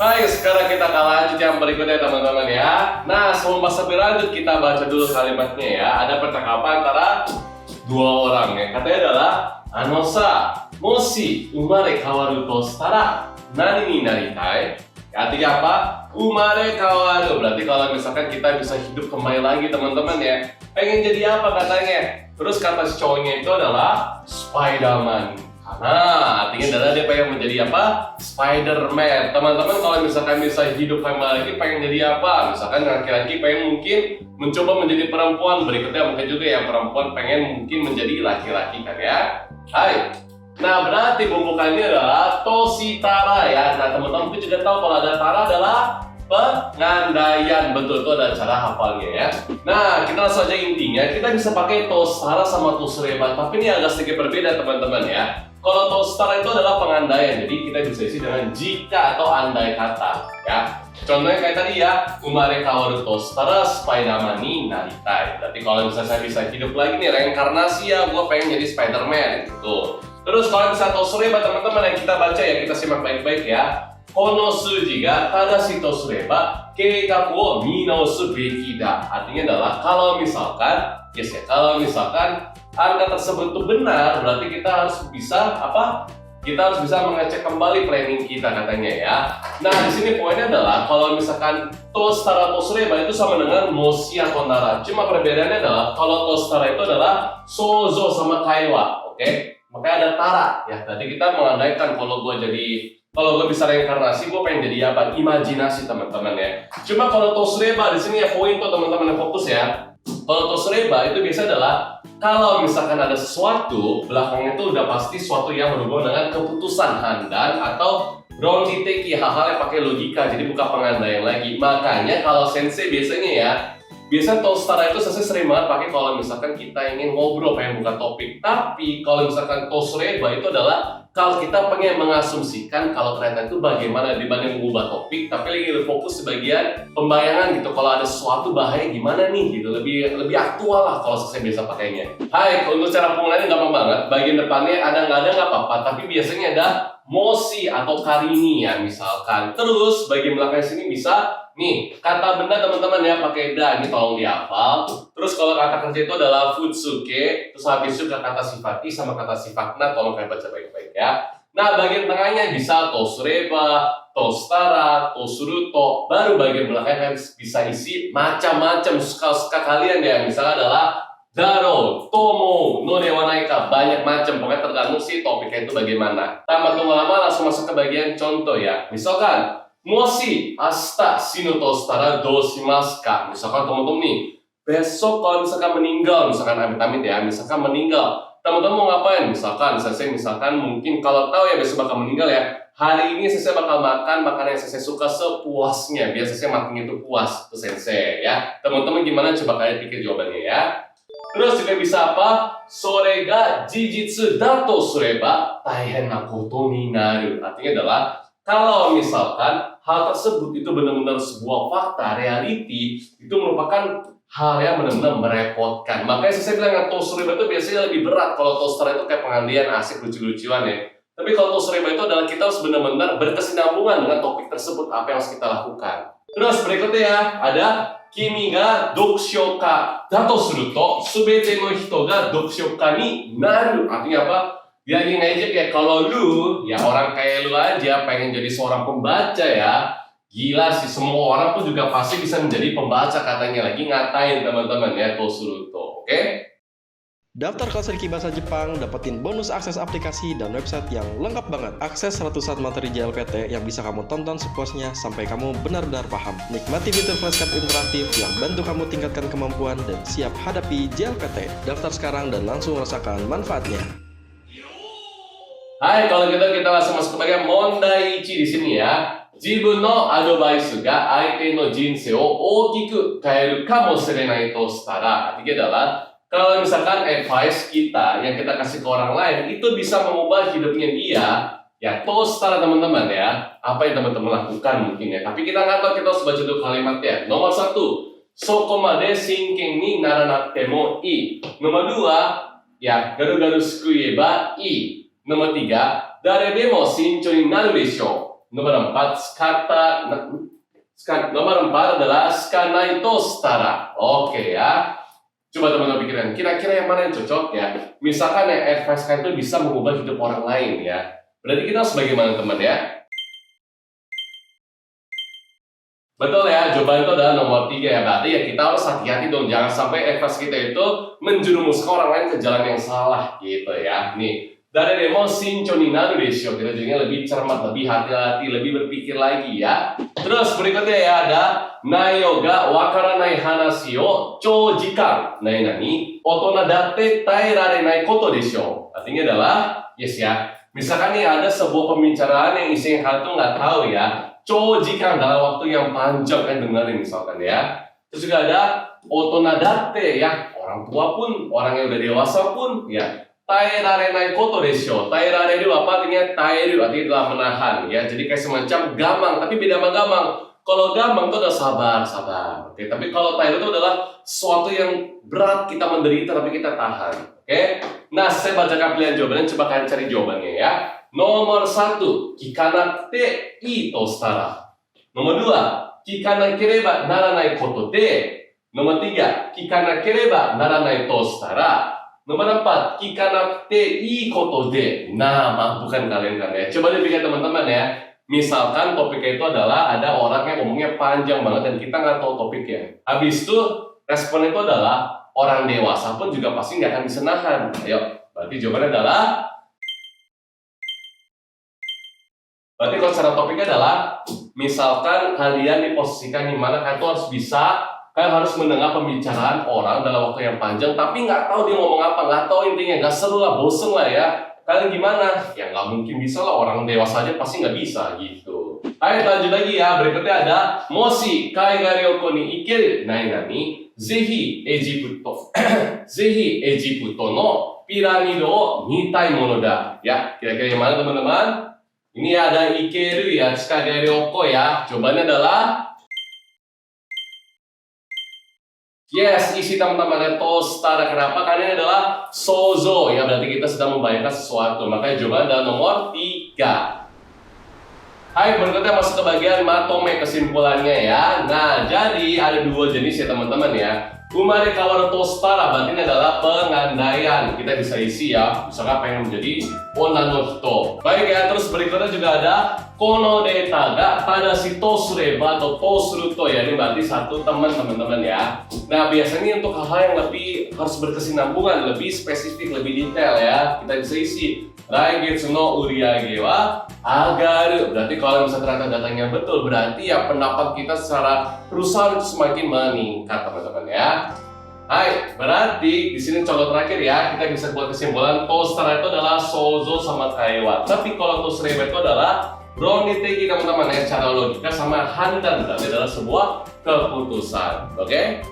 Baik, sekarang kita akan lanjut yang berikutnya teman-teman ya. Nah, sebelum bahasa lebih lanjut kita baca dulu kalimatnya ya. Ada percakapan antara dua orang ya. Katanya adalah Anosa, moshi umare kawaru to shitara nani ni naritai? Artinya apa? Umare kawaru. Berarti kalau misalkan kita bisa hidup kembali lagi teman-teman ya. Pengen jadi apa katanya? Terus kata si cowoknya itu adalah Spider-Man. Nah, artinya adalah dia pengen menjadi apa? Spider-Man. Teman-teman kalau misalkan bisa hidup kembali lagi pengen jadi apa? Misalkan laki-laki pengen mungkin mencoba menjadi perempuan. Berikutnya mungkin juga yang perempuan pengen mungkin menjadi laki-laki kan ya. Hai. Nah, berarti pembukaannya adalah Toshitara ya. Nah, teman-teman mungkin juga tahu kalau ada Tara adalah pengandaian. Betul, itu ada cara hafalnya ya. Nah, kita langsung aja intinya. Kita bisa pakai Toshitara sama Tosureba. Tapi ini agak sedikit berbeda teman-teman ya. Kalau Toshitara itu adalah pengandaian, jadi kita bisa isi dengan jika atau andai kata ya. Contohnya kayak tadi ya, umare kawaru to shitara Spider-Man ni naritai. Berarti kalau misalnya saya bisa hidup lagi nih, reinkarnasi ya, gue pengen jadi Spider-Man gitu. Terus kalau misalnya Tosureba teman-teman yang kita baca ya, kita simak baik-baik ya. Kono suji ga tadashi to sureba keikaku wo minaosu beki da. Artinya adalah kalau misalkan, yes ya, kalau misalkan angka tersebut itu benar, berarti kita harus bisa apa? Kita harus bisa mengecek kembali planning kita katanya ya. Nah, di sini poinnya adalah kalau misalkan Toshitara Tosureba itu sama dengan moshi atau nara. Cuma perbedaannya adalah kalau Toshitara itu adalah sozo sama kaiwa, oke? Makanya ada tara ya. Tadi kita mengandaikan kalau gue bisa reinkarnasi, gue pengen jadi apa? Imajinasi teman-teman ya. Cuma kalau Tosureba di sini ya poin tuh teman-teman yang fokus ya. Kalau Tosureba itu biasa adalah kalau misalkan ada sesuatu, belakangnya itu udah pasti sesuatu yang berhubungan dengan keputusan handan atau ronditeki, hal-hal yang pakai logika, jadi bukan pengandaian lagi. Makanya kalau sensei biasanya ya, biasanya Toshitara itu sensei sering banget pakai kalau misalkan kita ingin ngobrol, pengen buka topik. Tapi kalau misalkan Tosureba itu adalah kalau kita pengen mengasumsikan kalau ternyata itu bagaimana dibanding mengubah topik, tapi lagi fokus di bagian pembayangan gitu. Kalau ada sesuatu bahaya gimana nih gitu, lebih aktual lah kalau saya biasa pakainya. Hai, untuk cara penggunaannya gampang banget. Bagian depannya ada nggak apa-apa, tapi biasanya ada moshi atau karini ya misalkan. Terus bagian belakang sini bisa nih kata benda teman-teman ya pakai da, ini tolong dihafal. Terus kalau kata kerja itu adalah futsuke, terus habis itu kata sifati sama kata sifatna, tolong kalian baca baik-baik ya. Nah, bagian tengahnya bisa Tosureba, Toshitara, Tosuruto. Baru bagian belakangnya bisa isi macam-macam suka-suka kalian ya. Misalnya adalah daro, tomo, no dewa naika, banyak macam. Pokoknya tergantung sih topiknya itu bagaimana. Tanpa tunggu lama langsung masuk ke bagian contoh ya. Misalkan moshi ashita shinu to shitara dou shimasu ka? Misalkan teman-teman nih, besok kalau misalkan meninggal, misalkan amit-amit ya, misalkan meninggal, teman-teman mau ngapain? Misalkan mungkin kalau tahu ya besok bakal meninggal ya, hari ini sensei bakal makan makanan yang sensei suka sepuasnya. Biar sensei makannya itu puas tuh sensei ya. Teman-teman gimana? Coba kalian pikir jawabannya ya. Terus juga bisa apa? Sore ga jijitsu dato sureba taihen na koto ni naru. Artinya adalah kalau misalkan hal tersebut itu benar-benar sebuah fakta, reality, itu merupakan hal yang benar-benar merepotkan. Makanya saya bilang Tosureba itu biasanya lebih berat. Kalau Toshitara itu kayak pengandaian asik lucu-lucuan ya. Tapi kalau Tosureba itu adalah kita harus benar-benar berkesinambungan dengan topik tersebut, apa yang harus kita lakukan. Terus berikutnya ya, ada Kimi ga dokushoka dato suru to subete no hito ga dokushoka ni naru. Artinya apa? Dia ingin aja kayak kalau lu, ya orang kayak lu aja pengen jadi seorang pembaca ya. Gila sih, semua orang tuh juga pasti bisa menjadi pembaca katanya. Lagi ngatain teman-teman ya Tosuruto, oke? Daftar kelas Riki Bahasa Jepang, dapetin bonus akses aplikasi dan website yang lengkap banget. Akses ratusan materi JLPT yang bisa kamu tonton sepuasnya sampai kamu benar-benar paham. Nikmati fitur flashcard interaktif yang bantu kamu tingkatkan kemampuan dan siap hadapi JLPT. Daftar sekarang dan langsung rasakan manfaatnya. Hai, kalau gitu kita langsung masuk ke bagian mondai ichi di sini ya. Jibun no advice ga aite no jinsei o oukiku kaeru kamoshirennai to shitara. Artinya adalah kalau misalkan advice kita yang kita kasih ke orang lain itu bisa mengubah hidupnya dia, ya to shitara teman-teman ya. Apa yang teman-teman lakukan mungkin ya. Tapi kita nggak tahu, kita harus baca dulu kalimatnya. Nomor 1, sokomade shinken ni naranakute mo ii. Nomor 2, ya garu-garu sukuieba ii. Nomor 3, dare demo shinchou ni naru deshou. Nomor 4, nomor 4 adalah skanai tostara. Oke ya. Coba teman-teman pikirkan, kira-kira yang mana yang cocok ya? Misalkan yang advice kan itu bisa mengubah hidup orang lain ya. Berarti kita harus bagaimana teman ya? Betul ya, jawaban itu adalah nomor 3 ya. Berarti ya kita harus hati-hati dong, jangan sampai advice kita itu menjerumuskan orang lain ke jalan yang salah gitu ya. Nih, dari demo shincho ni naru desho, kita jadinya lebih cermat, lebih hati-hati, lebih berpikir lagi ya. Terus berikutnya ya ada nayo ga wakaranai hanashi o choujikan nani otona datte taerarenai koto desho. Artinya adalah yes ya. Misalkan nih ada sebuah pembicaraan yang isinya hal itu nggak tahu ya. Choujikan dalam waktu yang panjang kan dengerin misalkan ya. Terus juga ada otona datte ya, orang tua pun, orang yang udah dewasa pun ya. Taerarenai koto desho. Taerareru apa artinya? Taeru artinya adalah menahan ya. Jadi kayak semacam gamang, tapi beda sama gamang. Kalau gamang itu adalah sabar. Oke, tapi kalau taeru itu adalah sesuatu yang berat kita menderita tapi kita tahan. Oke. Nah, saya bacakan pilihan jawabannya, coba kalian cari jawabannya ya. Nomor 1, kikanakute ii to shitara. Nomor 2, kikanakereba naranai koto de. Nomor 3, kikanakereba naranai to shitara. Nomor 4, kikanakute ii koto de. Nah, bukan kalian kan ya. Coba dipikir teman-teman ya. Misalkan topiknya itu adalah ada orang yang ngomongnya panjang banget dan kita nggak tahu topiknya. Habis itu respon itu adalah orang dewasa pun juga pasti nggak akan bisa nahan. Ayo, berarti jawabannya adalah berarti kalau secara topiknya adalah misalkan kalian diposisikan di mana kalian tuh harus bisa, kalian harus mendengar pembicaraan orang dalam waktu yang panjang tapi nggak tahu dia ngomong apa, nggak tahu intinya, nggak seru lah, bosen lah ya. Kalian gimana? Ya nggak mungkin bisa lah, orang dewasa aja pasti nggak bisa gitu. Ayo lanjut lagi ya, berikutnya ada moshi kaigai ryoko ni ikeru nani zehi Ejiputo zehi Ejiputo no piramido o mitai mono da. Ya, kira-kira yang mana teman-teman? Ini ada ikeru ya, kaigai ryoko ya. Jawabannya adalah yes, isi teman-teman tostara. Kenapa? Karena ini adalah sozo ya, berarti kita sedang membayangkan sesuatu. Makanya jawaban adalah nomor 3. Hai, berikutnya masuk ke bagian matome kesimpulannya ya. Nah, jadi ada 2 jenis ya teman-teman ya. Umare kawaru tostara berarti ini adalah pengandaian. Kita bisa isi ya, misalkan pengen menjadi onna no hito. Baik ya, terus berikutnya juga ada kono deta ga tadashi to sureba atau to suruto ya. Ini berarti satu teman-teman ya. Nah, biasanya untuk hal-hal yang lebih harus berkesinambungan, lebih spesifik, lebih detail ya, kita bisa isi Raigetsu no uriage wa agaru. Berarti kalau misalnya ternyata datanya betul, berarti ya pendapat kita secara perusahaan itu semakin meningkat teman-teman ya. Hai, berarti di sini contoh terakhir ya, kita bisa buat kesimpulan tostara itu adalah sozo sama kaiwa. Tapi kalau tosureba itu adalah roniteki teman-teman ya, secara logika sama handan, berarti adalah sebuah keputusan. Oke?